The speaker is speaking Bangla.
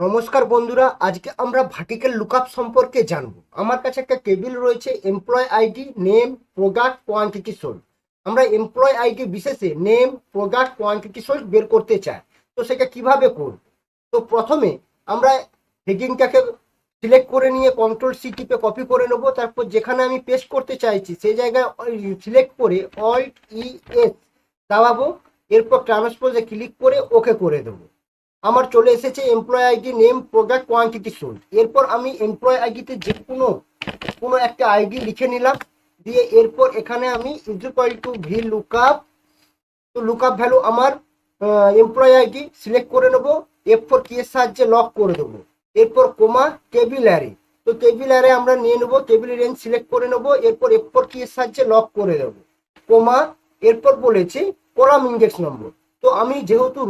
নমস্কার বন্ধুরা, আজকে আমরা ভার্টিক্যাল লুকআপ সম্পর্কে জানবো। আমার কাছে একটা টেবিল রয়েছে, employee ID, name, product, quantity sold. আমরা এমপ্লয় আইডি বিশেষে নেম, প্রোডাক্ট, কোয়ান্টিটি সোল্ড বের করতে চাই। তো সেটা কিভাবে করব? তো প্রথমে আমরা হেডিংটাকে সিলেক্ট করে নিয়ে কন্ট্রোল সি টিপে কপি করে নেব। তারপর যেখানে আমি পেস্ট করতে চাইছি সেই জায়গায় সিলেক্ট করে অল্ট ই এস দাবাবো। এরপর ট্রান্সপোজে ক্লিক করে ওকে করে দেবো। আমার চলে এসেছে employee ID, name, product, quantity sold. এরপর আমি এমপ্লয় আইডিতে যে কোনো একটা আইডি লিখে নিলাম, দিয়ে এরপর এখানে আমি is equal to V lookup. তো লুকআপ ভ্যালু আমার এমপ্লয় আইডি সিলেক্ট করে নেবো, F4 কি এর সাহায্যে লক করে দেবো। এরপর কোমা টেবিল অ্যারে। তো টেবিল অ্যারে আমরা নিয়ে নেবো, টেবিল রেঞ্জ সিলেক্ট করে নেবো, এরপর F4 কি এর সাহায্যে লক করে দেবো, কোমা। এরপর বলেছে কলাম ইন্ডেক্স নম্বর। তো আমি যেহেতু